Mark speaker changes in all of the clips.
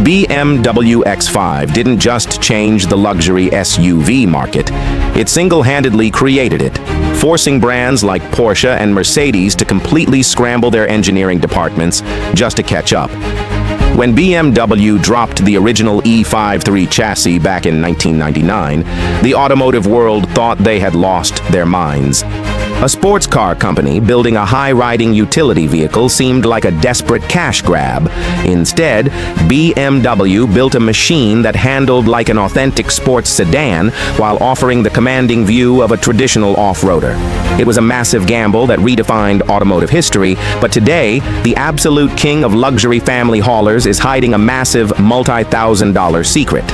Speaker 1: BMW X5 didn't just change the luxury SUV market, it single-handedly created it, forcing brands like Porsche and Mercedes to completely scramble their engineering departments just to catch up. When BMW dropped the original E53 chassis back in 1999, the automotive world thought they had lost their minds. A sports car company building a high-riding utility vehicle seemed like a desperate cash grab. Instead, BMW built a machine that handled like an authentic sports sedan while offering the commanding view of a traditional off-roader. It was a massive gamble that redefined automotive history, but today, the absolute king of luxury family haulers is hiding a massive multi-thousand-dollar secret.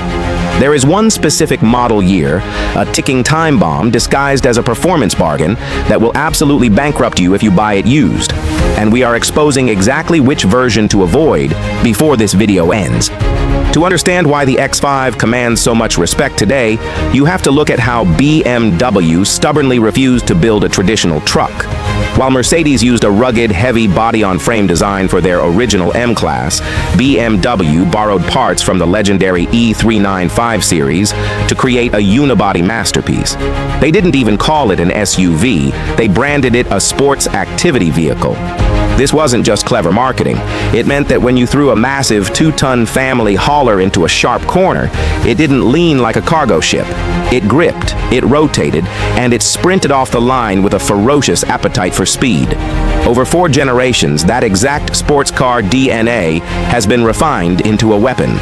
Speaker 1: There is one specific model year, a ticking time bomb disguised as a performance bargain that will absolutely bankrupt you if you buy it used. And we are exposing exactly which version to avoid before this video ends. To understand why the X5 commands so much respect today, you have to look at how BMW stubbornly refused to build a traditional truck. While Mercedes used a rugged, heavy body-on-frame design for their original M-Class, BMW borrowed parts from the legendary E395 series to create a unibody masterpiece. They didn't even call it an SUV, they branded it a sports activity vehicle. This wasn't just clever marketing. It meant that when you threw a massive 2-ton family hauler into a sharp corner, it didn't lean like a cargo ship. It gripped, it rotated, and it sprinted off the line with a ferocious appetite for speed. Over 4 generations, that exact sports car DNA has been refined into a weapon.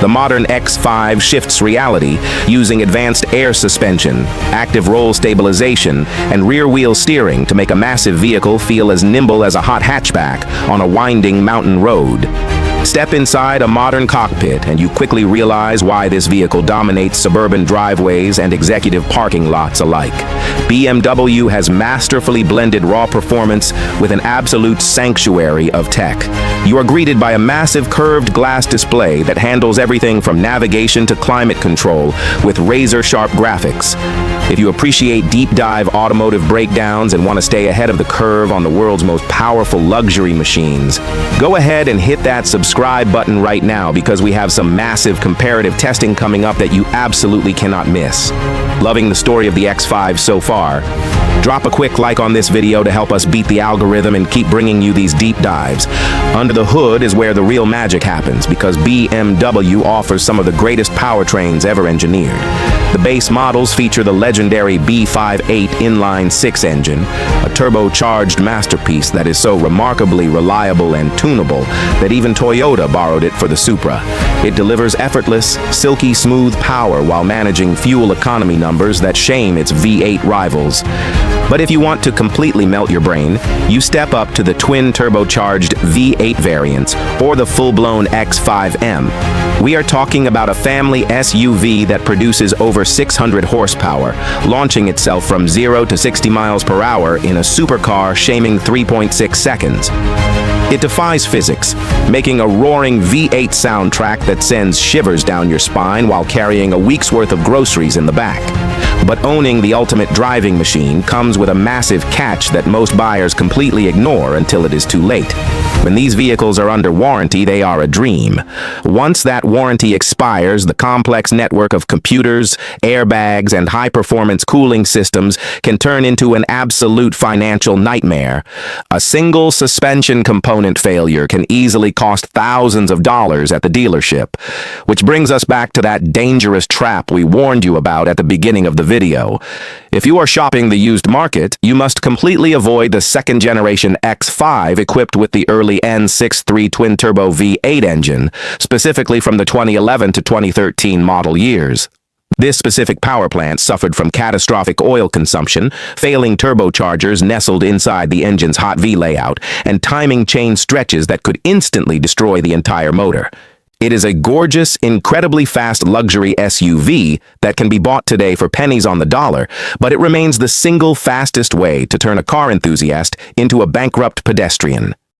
Speaker 1: The modern X5 shifts reality using advanced air suspension, active roll stabilization, and rear-wheel steering to make a massive vehicle feel as nimble as a hot hatchback on a winding mountain road. Step inside a modern cockpit and you quickly realize why this vehicle dominates suburban driveways and executive parking lots alike. BMW has masterfully blended raw performance with an absolute sanctuary of tech. You are greeted by a massive curved glass display that handles everything from navigation to climate control with razor-sharp graphics. If you appreciate deep-dive automotive breakdowns and want to stay ahead of the curve on the world's most powerful luxury machines, go ahead and hit that subscribe button right now because we have some massive comparative testing coming up that you absolutely cannot miss. Loving the story of the X5 so far? Drop a quick like on this video to help us beat the algorithm and keep bringing you these deep dives. Under the hood is where the real magic happens because BMW offers some of the greatest powertrains ever engineered. The base models feature the legendary B58 Inline-Six engine, a turbocharged masterpiece that is so remarkably reliable and tunable that even Toyota borrowed it for the Supra. It delivers effortless, silky smooth power while managing fuel economy numbers that shame its V8 rivals. But if you want to completely melt your brain, you step up to the twin turbocharged V8 variants or the full-blown X5M. We are talking about a family SUV that produces over 600 horsepower, launching itself from 0 to 60 miles per hour in a supercar shaming 3.6 seconds. It defies physics, making a roaring V8 soundtrack that sends shivers down your spine while carrying a week's worth of groceries in the back. But owning the ultimate driving machine comes with a massive catch that most buyers completely ignore until it is too late. When these vehicles are under warranty, they are a dream. Once that warranty expires, the complex network of computers, airbags, and high-performance cooling systems can turn into an absolute financial nightmare. A single suspension component failure can easily cost thousands of dollars at the dealership. Which brings us back to that dangerous trap we warned you about at the beginning of the video. If you are shopping the used market, you must completely avoid the second-generation X5 equipped with the early N63 twin-turbo V8 engine, specifically from the 2011 to 2013 model years. This specific power plant suffered from catastrophic oil consumption, failing turbochargers nestled inside the engine's hot V layout, and timing chain stretches that could instantly destroy the entire motor. It is a gorgeous, incredibly fast luxury SUV that can be bought today for pennies on the dollar, but it remains the single fastest way to turn a car enthusiast into a bankrupt pedestrian.